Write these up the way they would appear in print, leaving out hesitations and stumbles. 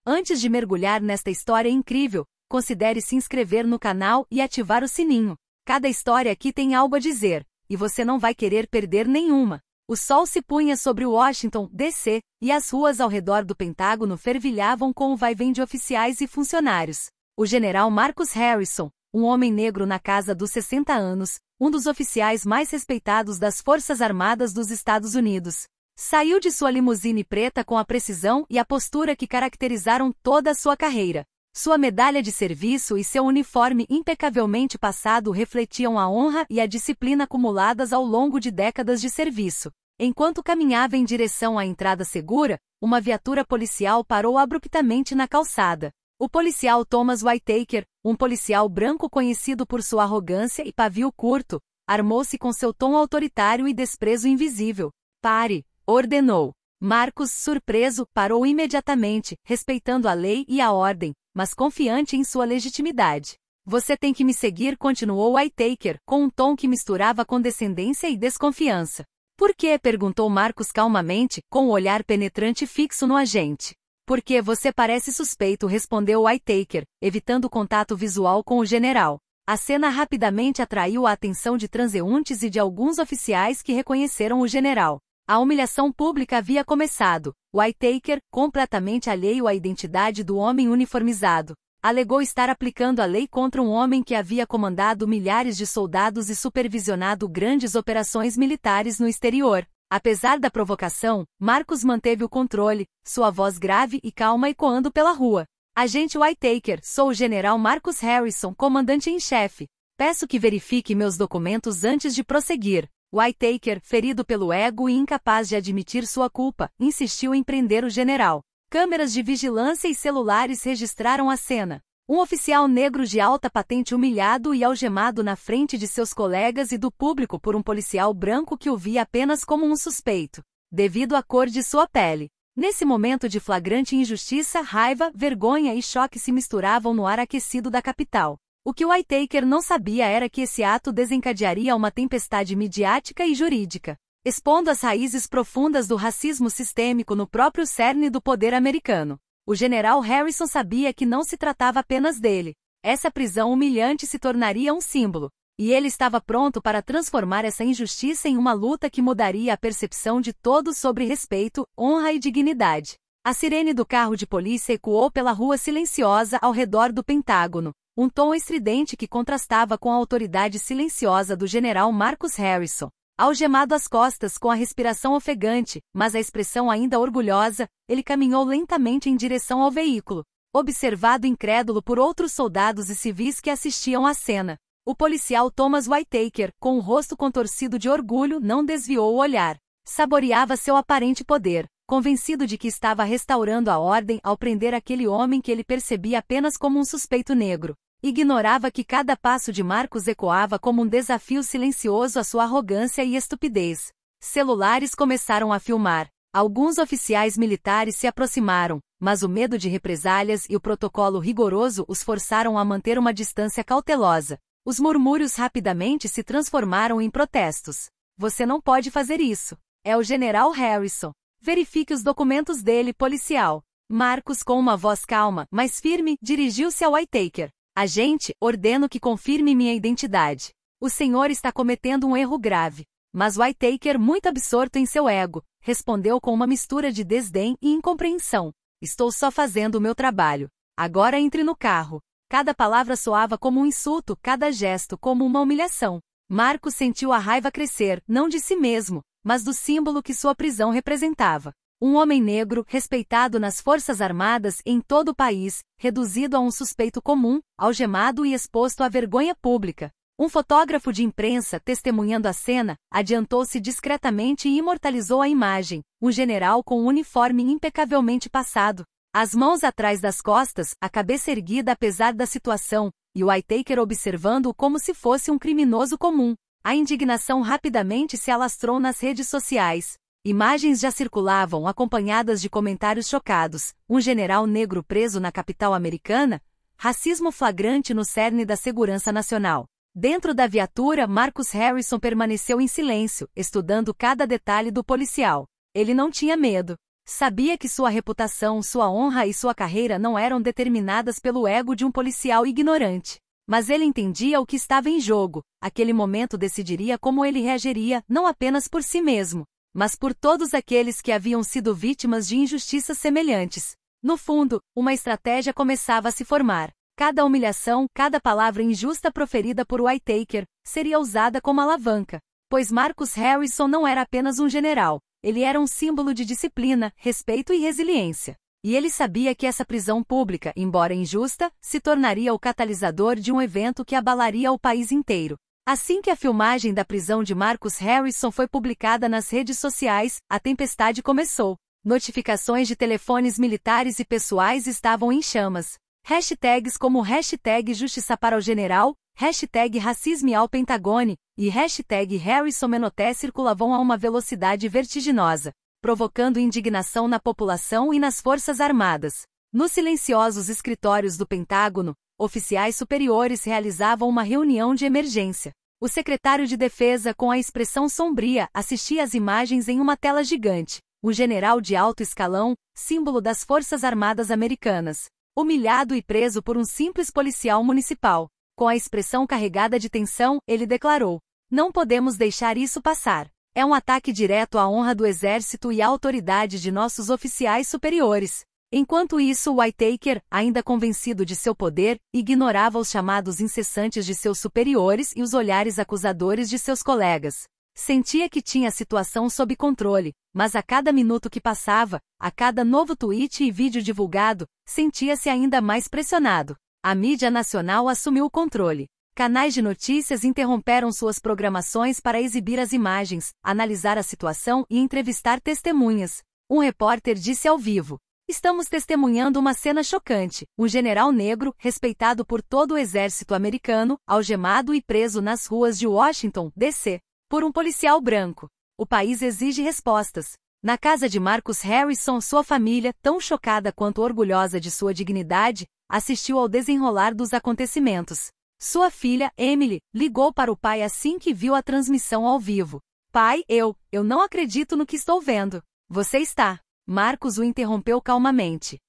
Antes de mergulhar nesta história incrível, considere se inscrever no canal e ativar o sininho. Cada história aqui tem algo a dizer, e você não vai querer perder nenhuma. O sol se punha sobre Washington, D.C., e as ruas ao redor do Pentágono fervilhavam com o vai-vem de oficiais e funcionários. O general Marcus Harrison, um homem negro na casa dos 60 anos, um dos oficiais mais respeitados das Forças Armadas dos Estados Unidos, saiu de sua limusine preta com a precisão e a postura que caracterizaram toda a sua carreira. Sua medalha de serviço e seu uniforme impecavelmente passado refletiam a honra e a disciplina acumuladas ao longo de décadas de serviço. Enquanto caminhava em direção à entrada segura, uma viatura policial parou abruptamente na calçada. O policial Thomas Whitaker, um policial branco conhecido por sua arrogância e pavio curto, armou-se com seu tom autoritário e desprezo invisível. "Pare", ordenou. Marcus, surpreso, parou imediatamente, respeitando a lei e a ordem, mas confiante em sua legitimidade. "Você tem que me seguir", continuou Whitaker, com um tom que misturava condescendência e desconfiança. "Por quê?", perguntou Marcus calmamente, com o olhar penetrante fixo no agente. "Porque você parece suspeito", respondeu Whitaker, evitando contato visual com o general. A cena rapidamente atraiu a atenção de transeuntes e de alguns oficiais que reconheceram o general. A humilhação pública havia começado. Whitaker, completamente alheio à identidade do homem uniformizado, alegou estar aplicando a lei contra um homem que havia comandado milhares de soldados e supervisionado grandes operações militares no exterior. Apesar da provocação, Marcus manteve o controle, sua voz grave e calma ecoando pela rua. "Agente Whitaker, sou o general Marcus Harrison, comandante em chefe. Peço que verifique meus documentos antes de prosseguir." Whitaker, ferido pelo ego e incapaz de admitir sua culpa, insistiu em prender o general. Câmeras de vigilância e celulares registraram a cena. Um oficial negro de alta patente humilhado e algemado na frente de seus colegas e do público por um policial branco que o via apenas como um suspeito, devido à cor de sua pele. Nesse momento de flagrante injustiça, raiva, vergonha e choque se misturavam no ar aquecido da capital. O que Whitaker não sabia era que esse ato desencadearia uma tempestade midiática e jurídica, expondo as raízes profundas do racismo sistêmico no próprio cerne do poder americano. O general Harrison sabia que não se tratava apenas dele. Essa prisão humilhante se tornaria um símbolo, e ele estava pronto para transformar essa injustiça em uma luta que mudaria a percepção de todos sobre respeito, honra e dignidade. A sirene do carro de polícia ecoou pela rua silenciosa ao redor do Pentágono, um tom estridente que contrastava com a autoridade silenciosa do general Marcus Harrison. Algemado às costas com a respiração ofegante, mas a expressão ainda orgulhosa, ele caminhou lentamente em direção ao veículo, observado incrédulo por outros soldados e civis que assistiam à cena. O policial Thomas Whitaker, com o rosto contorcido de orgulho, não desviou o olhar. Saboreava seu aparente poder, convencido de que estava restaurando a ordem ao prender aquele homem que ele percebia apenas como um suspeito negro. Ignorava que cada passo de Marcus ecoava como um desafio silencioso à sua arrogância e estupidez. Celulares começaram a filmar. Alguns oficiais militares se aproximaram, mas o medo de represálias e o protocolo rigoroso os forçaram a manter uma distância cautelosa. Os murmúrios rapidamente se transformaram em protestos. "Você não pode fazer isso. É o general Harrison. Verifique os documentos dele, policial." Marcus, com uma voz calma, mas firme, dirigiu-se a Whitaker. "Agente, ordeno que confirme minha identidade. O senhor está cometendo um erro grave." Mas Whitaker, muito absorto em seu ego, respondeu com uma mistura de desdém e incompreensão. "Estou só fazendo o meu trabalho. Agora entre no carro." Cada palavra soava como um insulto, cada gesto como uma humilhação. Marcos sentiu a raiva crescer, não de si mesmo, mas do símbolo que sua prisão representava. Um homem negro, respeitado nas Forças Armadas em todo o país, reduzido a um suspeito comum, algemado e exposto à vergonha pública. Um fotógrafo de imprensa, testemunhando a cena, adiantou-se discretamente e imortalizou a imagem, um general com um uniforme impecavelmente passado, as mãos atrás das costas, a cabeça erguida apesar da situação, e o Whitaker observando-o como se fosse um criminoso comum. A indignação rapidamente se alastrou nas redes sociais. Imagens já circulavam acompanhadas de comentários chocados. Um general negro preso na capital americana? Racismo flagrante no cerne da segurança nacional. Dentro da viatura, Marcus Harrison permaneceu em silêncio, estudando cada detalhe do policial. Ele não tinha medo. Sabia que sua reputação, sua honra e sua carreira não eram determinadas pelo ego de um policial ignorante. Mas ele entendia o que estava em jogo. Aquele momento decidiria como ele reagiria, não apenas por si mesmo, mas por todos aqueles que haviam sido vítimas de injustiças semelhantes. No fundo, uma estratégia começava a se formar. Cada humilhação, cada palavra injusta proferida por Whittaker, seria usada como alavanca. Pois Marcus Harrison não era apenas um general, ele era um símbolo de disciplina, respeito e resiliência. E ele sabia que essa prisão pública, embora injusta, se tornaria o catalisador de um evento que abalaria o país inteiro. Assim que a filmagem da prisão de Marcus Harrison foi publicada nas redes sociais, a tempestade começou. Notificações de telefones militares e pessoais estavam em chamas. Hashtags como hashtag Justiça para o General, hashtag Racisme ao Pentagone e hashtag Harrison Menoté circulavam a uma velocidade vertiginosa, provocando indignação na população e nas Forças Armadas. Nos silenciosos escritórios do Pentágono, oficiais superiores realizavam uma reunião de emergência. O secretário de Defesa, com a expressão sombria, assistia às imagens em uma tela gigante. O general de alto escalão, símbolo das Forças Armadas Americanas, humilhado e preso por um simples policial municipal. Com a expressão carregada de tensão, ele declarou: "Não podemos deixar isso passar. É um ataque direto à honra do Exército e à autoridade de nossos oficiais superiores." Enquanto isso, Whittaker, ainda convencido de seu poder, ignorava os chamados incessantes de seus superiores e os olhares acusadores de seus colegas. Sentia que tinha a situação sob controle, mas a cada minuto que passava, a cada novo tweet e vídeo divulgado, sentia-se ainda mais pressionado. A mídia nacional assumiu o controle. Canais de notícias interromperam suas programações para exibir as imagens, analisar a situação e entrevistar testemunhas. Um repórter disse ao vivo: "Estamos testemunhando uma cena chocante. Um general negro, respeitado por todo o exército americano, algemado e preso nas ruas de Washington, D.C., por um policial branco. O país exige respostas." Na casa de Marcus Harrison, sua família, tão chocada quanto orgulhosa de sua dignidade, assistiu ao desenrolar dos acontecimentos. Sua filha, Emily, ligou para o pai assim que viu a transmissão ao vivo. "Pai, eu não acredito no que estou vendo." "Você está." Marcus o interrompeu calmamente.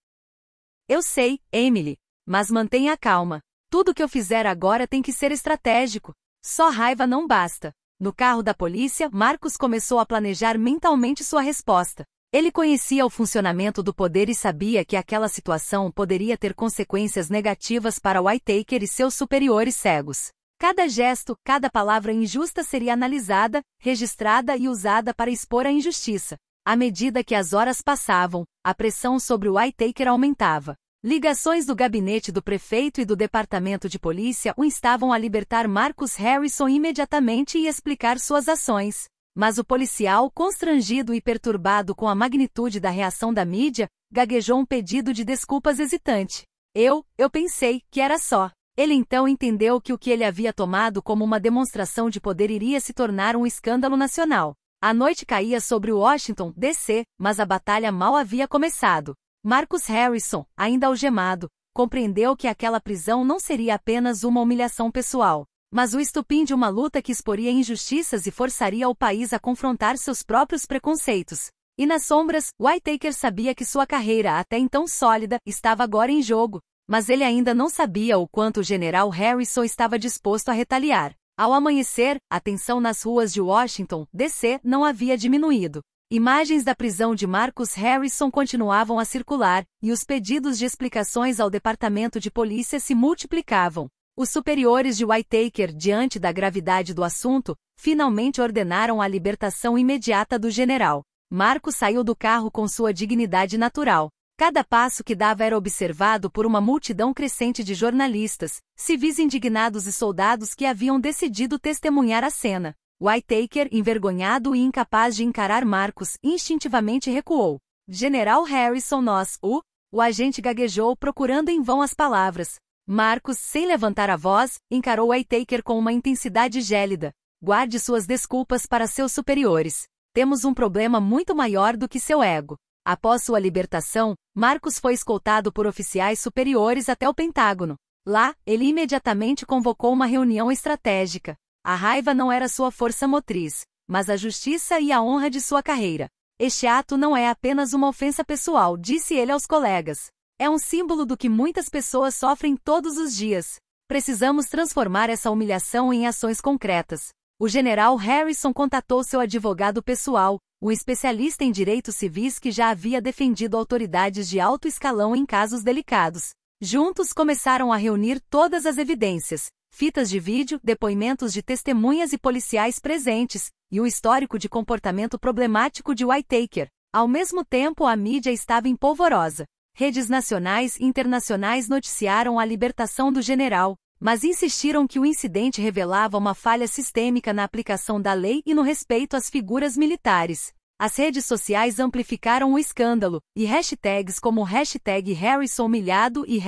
"Eu sei, Emily. Mas mantenha calma. Tudo que eu fizer agora tem que ser estratégico. Só raiva não basta." No carro da polícia, Marcus começou a planejar mentalmente sua resposta. Ele conhecia o funcionamento do poder e sabia que aquela situação poderia ter consequências negativas para Whittaker e seus superiores cegos. Cada gesto, cada palavra injusta seria analisada, registrada e usada para expor a injustiça. À medida que as horas passavam, a pressão sobre Whittaker aumentava. Ligações do gabinete do prefeito e do departamento de polícia o instavam a libertar Marcus Harrison imediatamente e explicar suas ações. Mas o policial, constrangido e perturbado com a magnitude da reação da mídia, gaguejou um pedido de desculpas hesitante. Eu pensei que era só." Ele então entendeu que o que ele havia tomado como uma demonstração de poder iria se tornar um escândalo nacional. A noite caía sobre Washington, D.C., mas a batalha mal havia começado. Marcus Harrison, ainda algemado, compreendeu que aquela prisão não seria apenas uma humilhação pessoal, mas o estupim de uma luta que exporia injustiças e forçaria o país a confrontar seus próprios preconceitos. E nas sombras, Whittaker sabia que sua carreira, até então sólida, estava agora em jogo, mas ele ainda não sabia o quanto o general Harrison estava disposto a retaliar. Ao amanhecer, a tensão nas ruas de Washington, D.C., não havia diminuído. Imagens da prisão de Marcus Harrison continuavam a circular, e os pedidos de explicações ao departamento de polícia se multiplicavam. Os superiores de Whittaker, diante da gravidade do assunto, finalmente ordenaram a libertação imediata do general. Marcus saiu do carro com sua dignidade natural. Cada passo que dava era observado por uma multidão crescente de jornalistas, civis indignados e soldados que haviam decidido testemunhar a cena. Whittaker, envergonhado e incapaz de encarar Marcus, instintivamente recuou. "General Harrison, o agente gaguejou, procurando em vão as palavras. Marcus, sem levantar a voz, encarou Whittaker com uma intensidade gélida. "Guarde suas desculpas para seus superiores. Temos um problema muito maior do que seu ego." Após sua libertação, Marcus foi escoltado por oficiais superiores até o Pentágono. Lá, ele imediatamente convocou uma reunião estratégica. A raiva não era sua força motriz, mas a justiça e a honra de sua carreira. Este ato não é apenas uma ofensa pessoal, disse ele aos colegas. É um símbolo do que muitas pessoas sofrem todos os dias. Precisamos transformar essa humilhação em ações concretas. O general Harrison contatou seu advogado pessoal, um especialista em direitos civis que já havia defendido autoridades de alto escalão em casos delicados. Juntos começaram a reunir todas as evidências, fitas de vídeo, depoimentos de testemunhas e policiais presentes, e o histórico de comportamento problemático de Whitaker. Ao mesmo tempo, a mídia estava em polvorosa. Redes nacionais e internacionais noticiaram a libertação do general, mas insistiram que o incidente revelava uma falha sistêmica na aplicação da lei e no respeito às figuras militares. As redes sociais amplificaram o escândalo, e hashtags como #HarrisonHumilhado e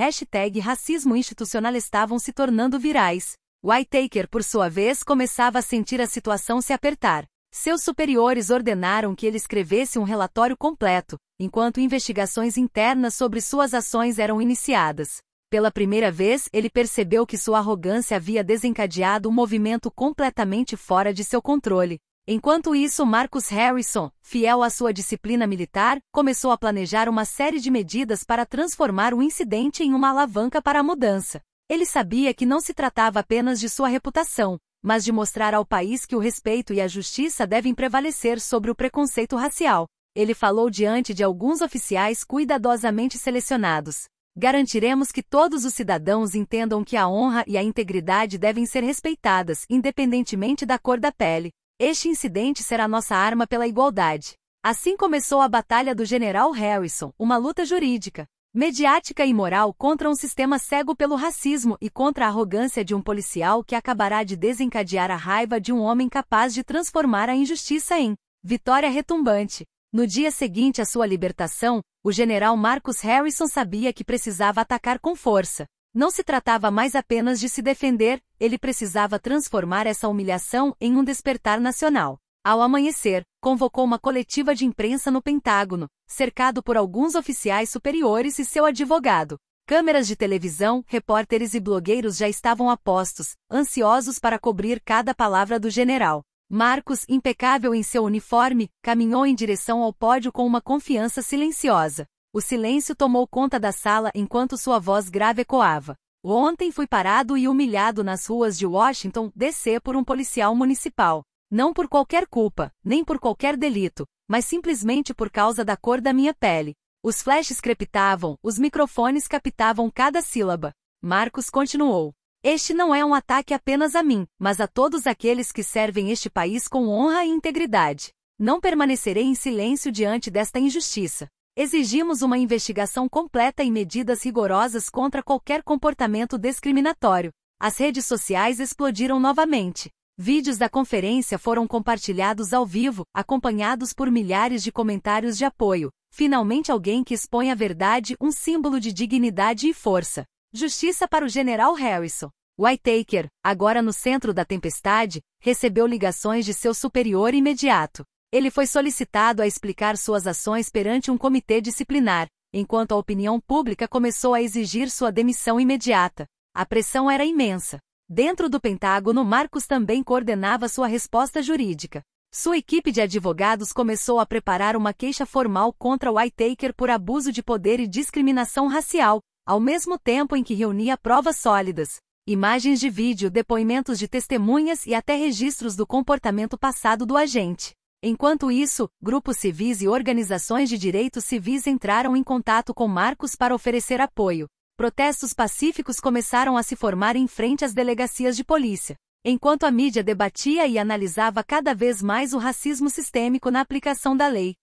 #Racismo Institucional estavam se tornando virais. Whitaker, por sua vez, começava a sentir a situação se apertar. Seus superiores ordenaram que ele escrevesse um relatório completo, enquanto investigações internas sobre suas ações eram iniciadas. Pela primeira vez, ele percebeu que sua arrogância havia desencadeado um movimento completamente fora de seu controle. Enquanto isso, Marcus Harrison, fiel à sua disciplina militar, começou a planejar uma série de medidas para transformar o incidente em uma alavanca para a mudança. Ele sabia que não se tratava apenas de sua reputação, mas de mostrar ao país que o respeito e a justiça devem prevalecer sobre o preconceito racial. Ele falou diante de alguns oficiais cuidadosamente selecionados. Garantiremos que todos os cidadãos entendam que a honra e a integridade devem ser respeitadas, independentemente da cor da pele. Este incidente será nossa arma pela igualdade. Assim começou a Batalha do General Harrison, uma luta jurídica, mediática e moral contra um sistema cego pelo racismo e contra a arrogância de um policial que acabará de desencadear a raiva de um homem capaz de transformar a injustiça em vitória retumbante. No dia seguinte à sua libertação, o general Marcus Harrison sabia que precisava atacar com força. Não se tratava mais apenas de se defender, ele precisava transformar essa humilhação em um despertar nacional. Ao amanhecer, convocou uma coletiva de imprensa no Pentágono, cercado por alguns oficiais superiores e seu advogado. Câmeras de televisão, repórteres e blogueiros já estavam a postos, ansiosos para cobrir cada palavra do general. Marcus, impecável em seu uniforme, caminhou em direção ao pódio com uma confiança silenciosa. O silêncio tomou conta da sala enquanto sua voz grave ecoava. Ontem fui parado e humilhado nas ruas de Washington, D.C. por um policial municipal. Não por qualquer culpa, nem por qualquer delito, mas simplesmente por causa da cor da minha pele. Os flashes crepitavam, os microfones captavam cada sílaba. Marcus continuou. Este não é um ataque apenas a mim, mas a todos aqueles que servem este país com honra e integridade. Não permanecerei em silêncio diante desta injustiça. Exigimos uma investigação completa e medidas rigorosas contra qualquer comportamento discriminatório. As redes sociais explodiram novamente. Vídeos da conferência foram compartilhados ao vivo, acompanhados por milhares de comentários de apoio. Finalmente alguém que expõe a verdade, um símbolo de dignidade e força. Justiça para o general Harrison. Whitaker, agora no centro da tempestade, recebeu ligações de seu superior imediato. Ele foi solicitado a explicar suas ações perante um comitê disciplinar, enquanto a opinião pública começou a exigir sua demissão imediata. A pressão era imensa. Dentro do Pentágono, Marcus também coordenava sua resposta jurídica. Sua equipe de advogados começou a preparar uma queixa formal contra Whitaker por abuso de poder e discriminação racial, ao mesmo tempo em que reunia provas sólidas. Imagens de vídeo, depoimentos de testemunhas e até registros do comportamento passado do agente. Enquanto isso, grupos civis e organizações de direitos civis entraram em contato com Marcus para oferecer apoio. Protestos pacíficos começaram a se formar em frente às delegacias de polícia. Enquanto a mídia debatia e analisava cada vez mais o racismo sistêmico na aplicação da lei.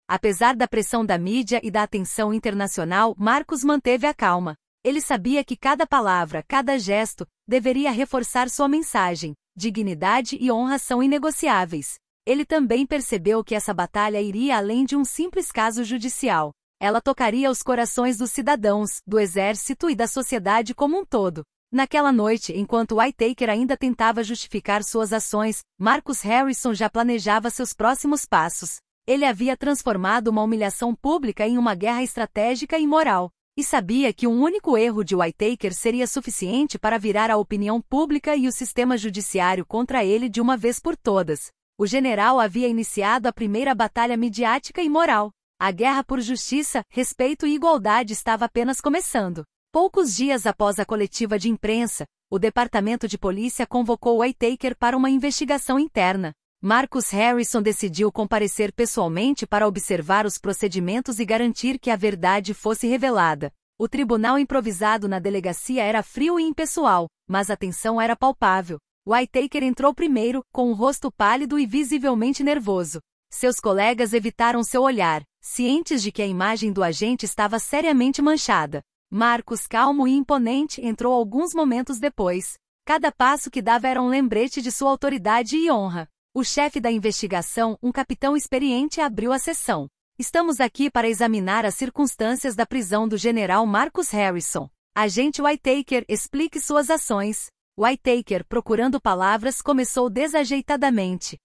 Apesar da pressão da mídia e da atenção internacional, Marcus manteve a calma. Ele sabia que cada palavra, cada gesto, deveria reforçar sua mensagem. Dignidade e honra são inegociáveis. Ele também percebeu que essa batalha iria além de um simples caso judicial. Ela tocaria os corações dos cidadãos, do exército e da sociedade como um todo. Naquela noite, enquanto Whitaker ainda tentava justificar suas ações, Marcus Harrison já planejava seus próximos passos. Ele havia transformado uma humilhação pública em uma guerra estratégica e moral, e sabia que um único erro de Whitaker seria suficiente para virar a opinião pública e o sistema judiciário contra ele de uma vez por todas. O general havia iniciado a primeira batalha midiática e moral. A guerra por justiça, respeito e igualdade estava apenas começando. Poucos dias após a coletiva de imprensa, o Departamento de Polícia convocou Whittaker para uma investigação interna. Marcus Harrison decidiu comparecer pessoalmente para observar os procedimentos e garantir que a verdade fosse revelada. O tribunal improvisado na delegacia era frio e impessoal, mas a tensão era palpável. Whittaker entrou primeiro, com o rosto pálido e visivelmente nervoso. Seus colegas evitaram seu olhar, cientes de que a imagem do agente estava seriamente manchada. Marcus, calmo e imponente, entrou alguns momentos depois. Cada passo que dava era um lembrete de sua autoridade e honra. O chefe da investigação, um capitão experiente, abriu a sessão. Estamos aqui para examinar as circunstâncias da prisão do general Marcus Harrison. Agente Whittaker, explique suas ações. Whittaker, procurando palavras, começou desajeitadamente.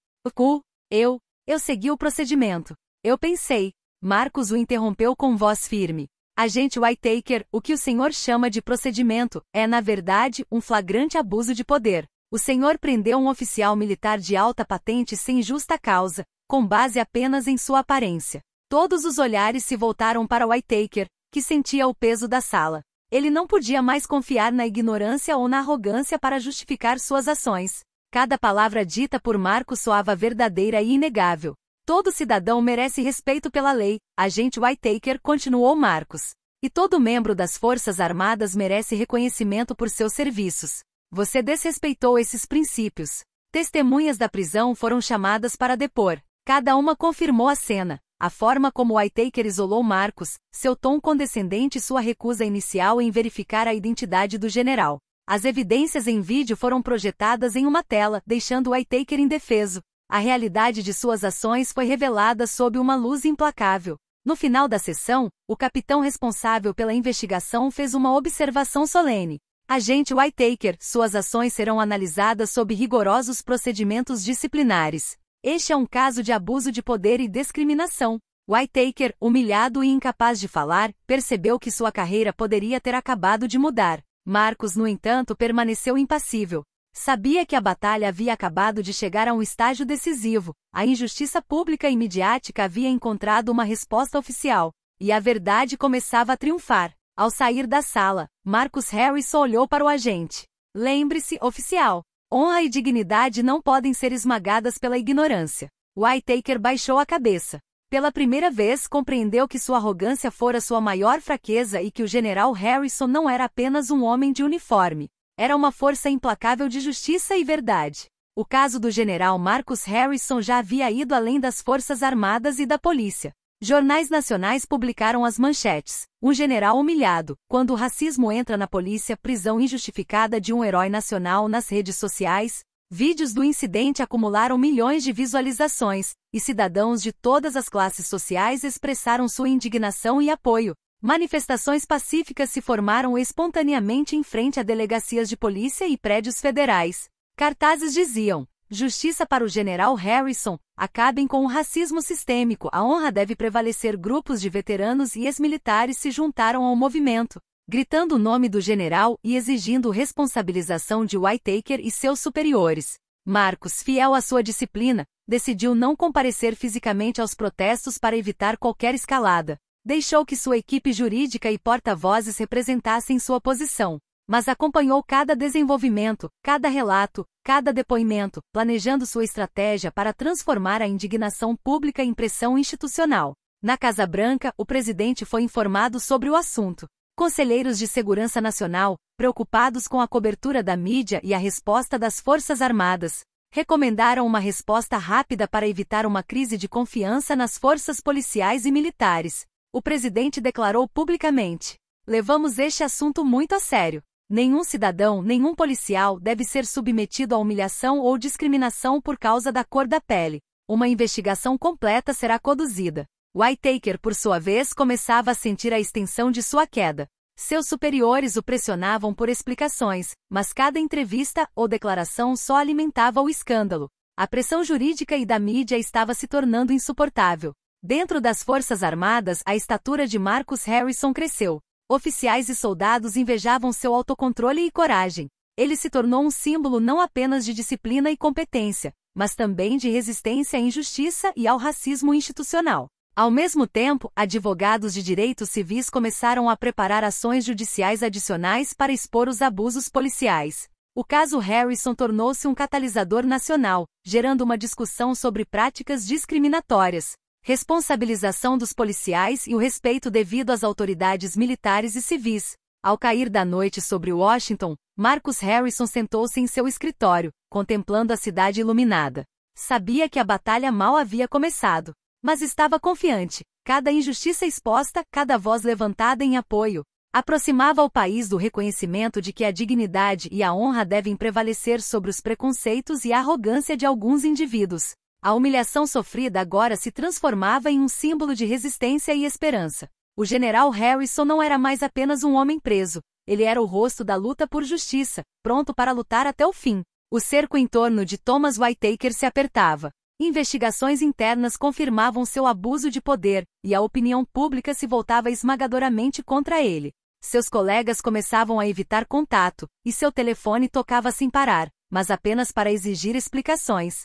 Eu segui o procedimento. Eu pensei. Marcus o interrompeu com voz firme. Agente Whittaker, o que o senhor chama de procedimento é, na verdade, um flagrante abuso de poder. O senhor prendeu um oficial militar de alta patente sem justa causa, com base apenas em sua aparência. Todos os olhares se voltaram para Whittaker, que sentia o peso da sala. Ele não podia mais confiar na ignorância ou na arrogância para justificar suas ações. Cada palavra dita por Marcus soava verdadeira e inegável. Todo cidadão merece respeito pela lei, agente Whittaker, continuou Marcus. E todo membro das Forças Armadas merece reconhecimento por seus serviços. Você desrespeitou esses princípios. Testemunhas da prisão foram chamadas para depor. Cada uma confirmou a cena. A forma como Whittaker isolou Marcus, seu tom condescendente e sua recusa inicial em verificar a identidade do general. As evidências em vídeo foram projetadas em uma tela, deixando Whittaker indefeso. A realidade de suas ações foi revelada sob uma luz implacável. No final da sessão, o capitão responsável pela investigação fez uma observação solene. Agente Whittaker, suas ações serão analisadas sob rigorosos procedimentos disciplinares. Este é um caso de abuso de poder e discriminação. Whittaker, humilhado e incapaz de falar, percebeu que sua carreira poderia ter acabado de mudar. Marcus, no entanto, permaneceu impassível. Sabia que a batalha havia acabado de chegar a um estágio decisivo. A injustiça pública e midiática havia encontrado uma resposta oficial. E a verdade começava a triunfar. Ao sair da sala, Marcus Harrison olhou para o agente. Lembre-se, oficial. Honra e dignidade não podem ser esmagadas pela ignorância. Whittaker baixou a cabeça. Pela primeira vez compreendeu que sua arrogância fora sua maior fraqueza e que o general Harrison não era apenas um homem de uniforme. Era uma força implacável de justiça e verdade. O caso do general Marcus Harrison já havia ido além das Forças Armadas e da polícia. Jornais nacionais publicaram as manchetes. Um general humilhado. Quando o racismo entra na polícia, prisão injustificada de um herói nacional nas redes sociais. Vídeos do incidente acumularam milhões de visualizações, e cidadãos de todas as classes sociais expressaram sua indignação e apoio. Manifestações pacíficas se formaram espontaneamente em frente a delegacias de polícia e prédios federais. Cartazes diziam: Justiça para o general Harrison, acabem com o racismo sistêmico, a honra deve prevalecer. Grupos de veteranos e ex-militares se juntaram ao movimento, gritando o nome do general e exigindo responsabilização de Whittaker e seus superiores. Marcus, fiel à sua disciplina, decidiu não comparecer fisicamente aos protestos para evitar qualquer escalada. Deixou que sua equipe jurídica e porta-vozes representassem sua posição, mas acompanhou cada desenvolvimento, cada relato, cada depoimento, planejando sua estratégia para transformar a indignação pública em pressão institucional. Na Casa Branca, o presidente foi informado sobre o assunto. Conselheiros de Segurança Nacional, preocupados com a cobertura da mídia e a resposta das Forças Armadas, recomendaram uma resposta rápida para evitar uma crise de confiança nas forças policiais e militares. O presidente declarou publicamente: levamos este assunto muito a sério. Nenhum cidadão, nenhum policial deve ser submetido a humilhação ou discriminação por causa da cor da pele. Uma investigação completa será conduzida. Whittaker, por sua vez, começava a sentir a extensão de sua queda. Seus superiores o pressionavam por explicações, mas cada entrevista ou declaração só alimentava o escândalo. A pressão jurídica e da mídia estava se tornando insuportável. Dentro das Forças Armadas, a estatura de Marcus Harrison cresceu. Oficiais e soldados invejavam seu autocontrole e coragem. Ele se tornou um símbolo não apenas de disciplina e competência, mas também de resistência à injustiça e ao racismo institucional. Ao mesmo tempo, advogados de direitos civis começaram a preparar ações judiciais adicionais para expor os abusos policiais. O caso Harrison tornou-se um catalisador nacional, gerando uma discussão sobre práticas discriminatórias, responsabilização dos policiais e o respeito devido às autoridades militares e civis. Ao cair da noite sobre Washington, Marcus Harrison sentou-se em seu escritório, contemplando a cidade iluminada. Sabia que a batalha mal havia começado, mas estava confiante. Cada injustiça exposta, cada voz levantada em apoio, aproximava o país do reconhecimento de que a dignidade e a honra devem prevalecer sobre os preconceitos e a arrogância de alguns indivíduos. A humilhação sofrida agora se transformava em um símbolo de resistência e esperança. O general Harrison não era mais apenas um homem preso, ele era o rosto da luta por justiça, pronto para lutar até o fim. O cerco em torno de Thomas Whitaker se apertava. Investigações internas confirmavam seu abuso de poder, e a opinião pública se voltava esmagadoramente contra ele. Seus colegas começavam a evitar contato, e seu telefone tocava sem parar, mas apenas para exigir explicações.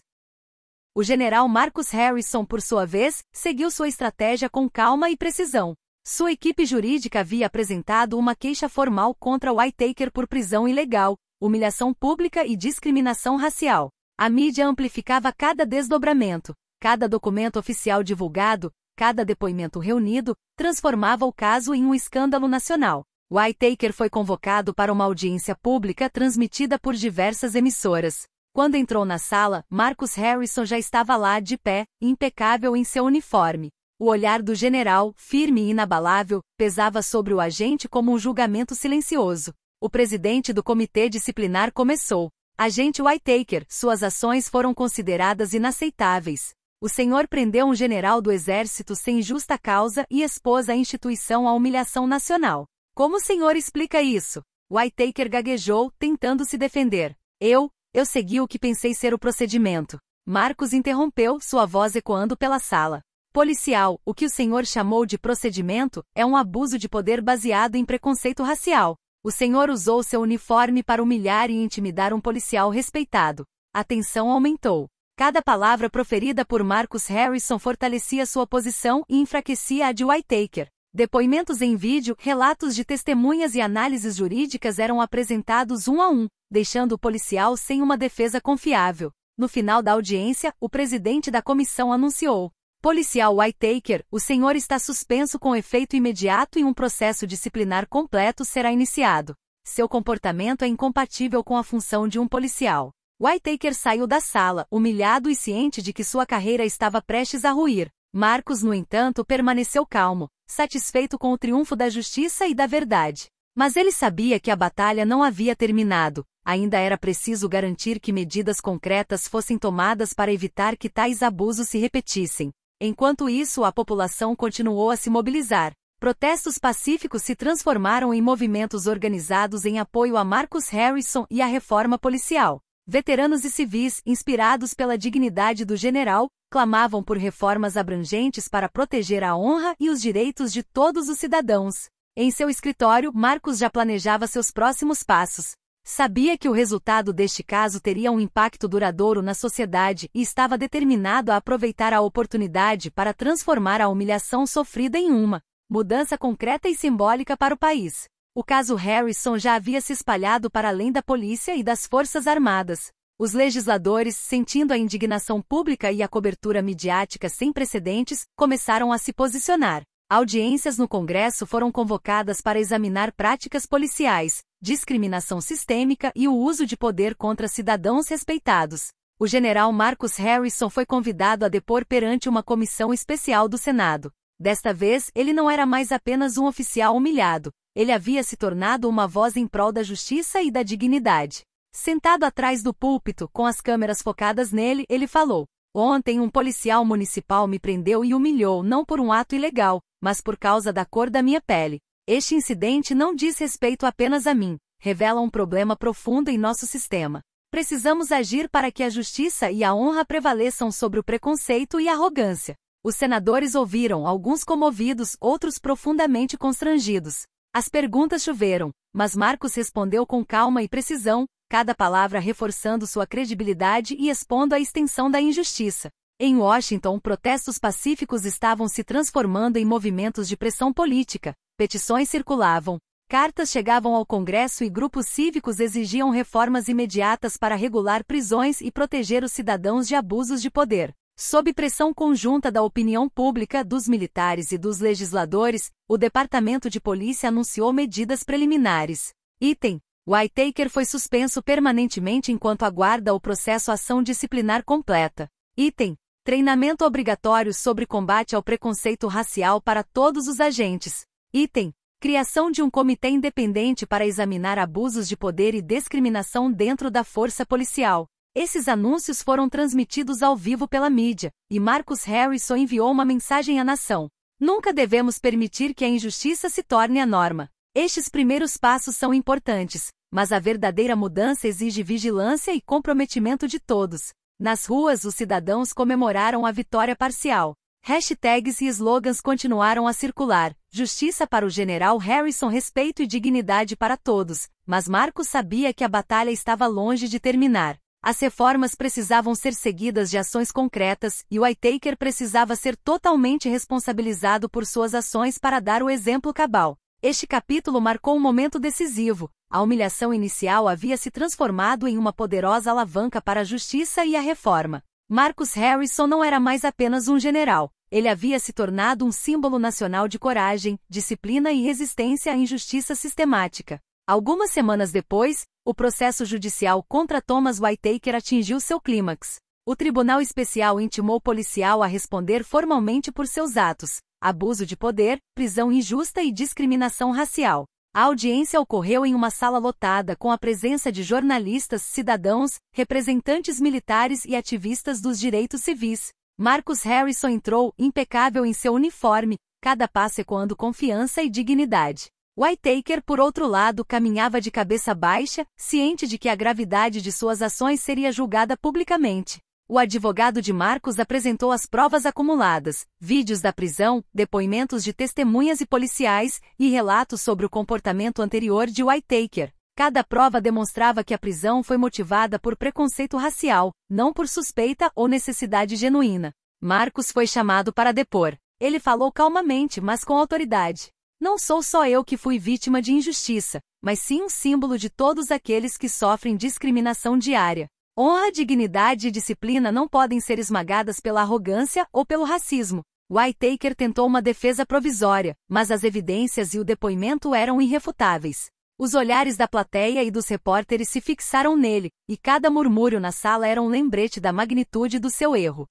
O general Marcus Harrison, por sua vez, seguiu sua estratégia com calma e precisão. Sua equipe jurídica havia apresentado uma queixa formal contra Whitaker por prisão ilegal, humilhação pública e discriminação racial. A mídia amplificava cada desdobramento, cada documento oficial divulgado, cada depoimento reunido, transformava o caso em um escândalo nacional. Whitaker foi convocado para uma audiência pública transmitida por diversas emissoras. Quando entrou na sala, Marcus Harrison já estava lá de pé, impecável em seu uniforme. O olhar do general, firme e inabalável, pesava sobre o agente como um julgamento silencioso. O presidente do comitê disciplinar começou. Agente Whitaker, suas ações foram consideradas inaceitáveis. O senhor prendeu um general do exército sem justa causa e expôs a instituição à humilhação nacional. Como o senhor explica isso? Whitaker gaguejou, tentando se defender. Eu segui o que pensei ser o procedimento. Marcus interrompeu, sua voz ecoando pela sala. Policial, o que o senhor chamou de procedimento, é um abuso de poder baseado em preconceito racial. O senhor usou seu uniforme para humilhar e intimidar um policial respeitado. A tensão aumentou. Cada palavra proferida por Marcus Harrison fortalecia sua posição e enfraquecia a de Whitaker. Depoimentos em vídeo, relatos de testemunhas e análises jurídicas eram apresentados um a um, deixando o policial sem uma defesa confiável. No final da audiência, o presidente da comissão anunciou: Policial Whitaker, o senhor está suspenso com efeito imediato e um processo disciplinar completo será iniciado. Seu comportamento é incompatível com a função de um policial. Whitaker saiu da sala, humilhado e ciente de que sua carreira estava prestes a ruir. Marcus, no entanto, permaneceu calmo, satisfeito com o triunfo da justiça e da verdade. Mas ele sabia que a batalha não havia terminado. Ainda era preciso garantir que medidas concretas fossem tomadas para evitar que tais abusos se repetissem. Enquanto isso, a população continuou a se mobilizar. Protestos pacíficos se transformaram em movimentos organizados em apoio a Marcus Harrison e à reforma policial. Veteranos e civis, inspirados pela dignidade do general, clamavam por reformas abrangentes para proteger a honra e os direitos de todos os cidadãos. Em seu escritório, Marcus já planejava seus próximos passos. Sabia que o resultado deste caso teria um impacto duradouro na sociedade e estava determinado a aproveitar a oportunidade para transformar a humilhação sofrida em uma mudança concreta e simbólica para o país. O caso Harrison já havia se espalhado para além da polícia e das forças armadas. Os legisladores, sentindo a indignação pública e a cobertura midiática sem precedentes, começaram a se posicionar. Audiências no Congresso foram convocadas para examinar práticas policiais, discriminação sistêmica e o uso de poder contra cidadãos respeitados. O general Marcus Harrison foi convidado a depor perante uma comissão especial do Senado. Desta vez, ele não era mais apenas um oficial humilhado, ele havia se tornado uma voz em prol da justiça e da dignidade. Sentado atrás do púlpito, com as câmeras focadas nele, ele falou: Ontem um policial municipal me prendeu e humilhou não por um ato ilegal, mas por causa da cor da minha pele. Este incidente não diz respeito apenas a mim, revela um problema profundo em nosso sistema. Precisamos agir para que a justiça e a honra prevaleçam sobre o preconceito e a arrogância. Os senadores ouviram, alguns comovidos, outros profundamente constrangidos. As perguntas choveram, mas Marcus respondeu com calma e precisão: cada palavra reforçando sua credibilidade e expondo a extensão da injustiça. Em Washington, protestos pacíficos estavam se transformando em movimentos de pressão política, petições circulavam, cartas chegavam ao Congresso e grupos cívicos exigiam reformas imediatas para regular prisões e proteger os cidadãos de abusos de poder. Sob pressão conjunta da opinião pública, dos militares e dos legisladores, o Departamento de Polícia anunciou medidas preliminares. Item: Whitaker foi suspenso permanentemente enquanto aguarda o processo ação disciplinar completa. Item: treinamento obrigatório sobre combate ao preconceito racial para todos os agentes. Item: criação de um comitê independente para examinar abusos de poder e discriminação dentro da força policial. Esses anúncios foram transmitidos ao vivo pela mídia, e Marcus Harrison enviou uma mensagem à nação. Nunca devemos permitir que a injustiça se torne a norma. Estes primeiros passos são importantes, mas a verdadeira mudança exige vigilância e comprometimento de todos. Nas ruas, os cidadãos comemoraram a vitória parcial. Hashtags e slogans continuaram a circular. Justiça para o general Harrison, respeito e dignidade para todos. Mas Marcus sabia que a batalha estava longe de terminar. As reformas precisavam ser seguidas de ações concretas, e Whitaker precisava ser totalmente responsabilizado por suas ações para dar o exemplo cabal. Este capítulo marcou um momento decisivo. A humilhação inicial havia se transformado em uma poderosa alavanca para a justiça e a reforma. Marcus Harrison não era mais apenas um general. Ele havia se tornado um símbolo nacional de coragem, disciplina e resistência à injustiça sistemática. Algumas semanas depois, o processo judicial contra Thomas Whitaker atingiu seu clímax. O Tribunal Especial intimou o policial a responder formalmente por seus atos: abuso de poder, prisão injusta e discriminação racial. A audiência ocorreu em uma sala lotada com a presença de jornalistas, cidadãos, representantes militares e ativistas dos direitos civis. Marcus Harrison entrou, impecável em seu uniforme, cada passo ecoando confiança e dignidade. Whitaker, por outro lado, caminhava de cabeça baixa, ciente de que a gravidade de suas ações seria julgada publicamente. O advogado de Marcus apresentou as provas acumuladas, vídeos da prisão, depoimentos de testemunhas e policiais, e relatos sobre o comportamento anterior de Whitaker. Cada prova demonstrava que a prisão foi motivada por preconceito racial, não por suspeita ou necessidade genuína. Marcus foi chamado para depor. Ele falou calmamente, mas com autoridade. Não sou só eu que fui vítima de injustiça, mas sim um símbolo de todos aqueles que sofrem discriminação diária. Honra, dignidade e disciplina não podem ser esmagadas pela arrogância ou pelo racismo. Whitaker tentou uma defesa provisória, mas as evidências e o depoimento eram irrefutáveis. Os olhares da plateia e dos repórteres se fixaram nele, e cada murmúrio na sala era um lembrete da magnitude do seu erro.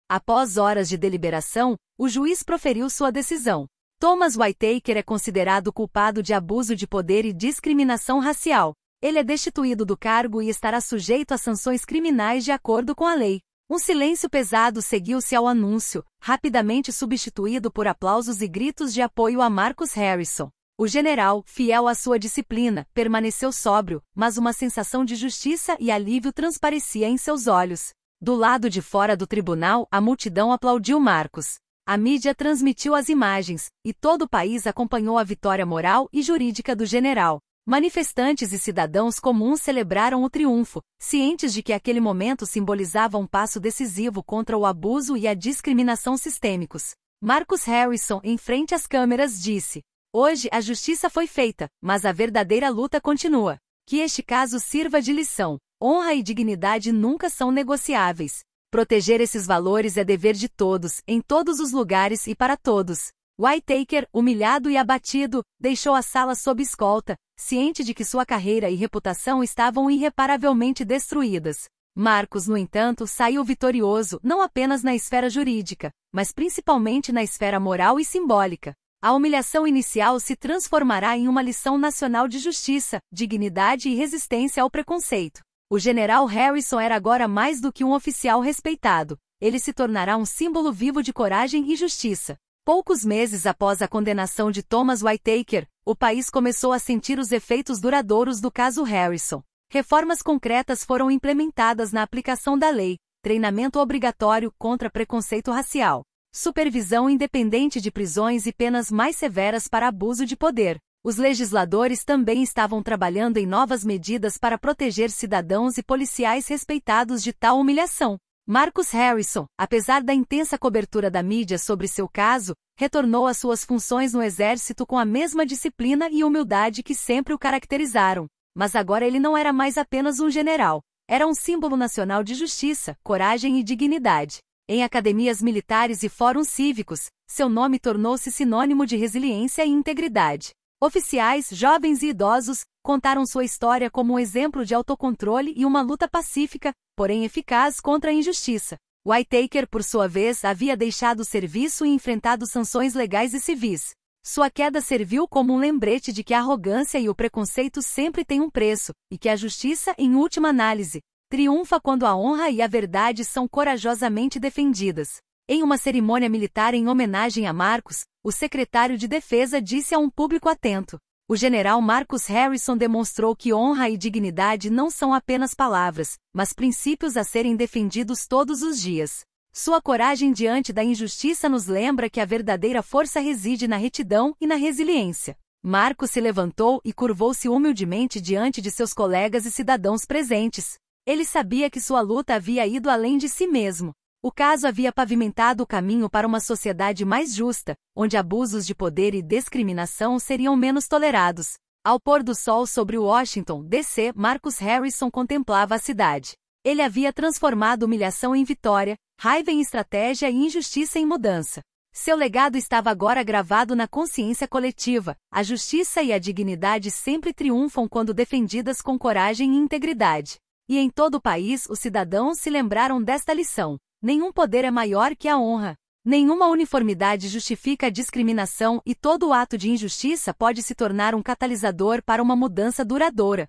Após horas de deliberação, o juiz proferiu sua decisão. Thomas Whitaker é considerado culpado de abuso de poder e discriminação racial. Ele é destituído do cargo e estará sujeito a sanções criminais de acordo com a lei. Um silêncio pesado seguiu-se ao anúncio, rapidamente substituído por aplausos e gritos de apoio a Marcus Harrison. O general, fiel à sua disciplina, permaneceu sóbrio, mas uma sensação de justiça e alívio transparecia em seus olhos. Do lado de fora do tribunal, a multidão aplaudiu Marcus. A mídia transmitiu as imagens, e todo o país acompanhou a vitória moral e jurídica do general. Manifestantes e cidadãos comuns celebraram o triunfo, cientes de que aquele momento simbolizava um passo decisivo contra o abuso e a discriminação sistêmicos. Marcus Harrison, em frente às câmeras, disse: "Hoje a justiça foi feita, mas a verdadeira luta continua. Que este caso sirva de lição. Honra e dignidade nunca são negociáveis. Proteger esses valores é dever de todos, em todos os lugares e para todos." Whitaker, humilhado e abatido, deixou a sala sob escolta, ciente de que sua carreira e reputação estavam irreparavelmente destruídas. Marcus, no entanto, saiu vitorioso não apenas na esfera jurídica, mas principalmente na esfera moral e simbólica. A humilhação inicial se transformará em uma lição nacional de justiça, dignidade e resistência ao preconceito. O general Harrison era agora mais do que um oficial respeitado. Ele se tornará um símbolo vivo de coragem e justiça. Poucos meses após a condenação de Thomas Whitaker, o país começou a sentir os efeitos duradouros do caso Harrison. Reformas concretas foram implementadas na aplicação da lei, treinamento obrigatório contra preconceito racial, supervisão independente de prisões e penas mais severas para abuso de poder. Os legisladores também estavam trabalhando em novas medidas para proteger cidadãos e policiais respeitados de tal humilhação. Marcus Harrison, apesar da intensa cobertura da mídia sobre seu caso, retornou às suas funções no exército com a mesma disciplina e humildade que sempre o caracterizaram. Mas agora ele não era mais apenas um general. Era um símbolo nacional de justiça, coragem e dignidade. Em academias militares e fóruns cívicos, seu nome tornou-se sinônimo de resiliência e integridade. Oficiais, jovens e idosos, contaram sua história como um exemplo de autocontrole e uma luta pacífica, porém eficaz contra a injustiça. Whitaker, por sua vez, havia deixado o serviço e enfrentado sanções legais e civis. Sua queda serviu como um lembrete de que a arrogância e o preconceito sempre têm um preço, e que a justiça, em última análise, triunfa quando a honra e a verdade são corajosamente defendidas. Em uma cerimônia militar em homenagem a Marcus, o secretário de Defesa disse a um público atento: o general Marcus Harrison demonstrou que honra e dignidade não são apenas palavras, mas princípios a serem defendidos todos os dias. Sua coragem diante da injustiça nos lembra que a verdadeira força reside na retidão e na resiliência. Marcus se levantou e curvou-se humildemente diante de seus colegas e cidadãos presentes. Ele sabia que sua luta havia ido além de si mesmo. O caso havia pavimentado o caminho para uma sociedade mais justa, onde abusos de poder e discriminação seriam menos tolerados. Ao pôr do sol sobre Washington, D.C., Marcus Harrison contemplava a cidade. Ele havia transformado humilhação em vitória, raiva em estratégia e injustiça em mudança. Seu legado estava agora gravado na consciência coletiva. A justiça e a dignidade sempre triunfam quando defendidas com coragem e integridade. E em todo o país, os cidadãos se lembraram desta lição. Nenhum poder é maior que a honra. Nenhuma uniformidade justifica a discriminação e todo ato de injustiça pode se tornar um catalisador para uma mudança duradoura.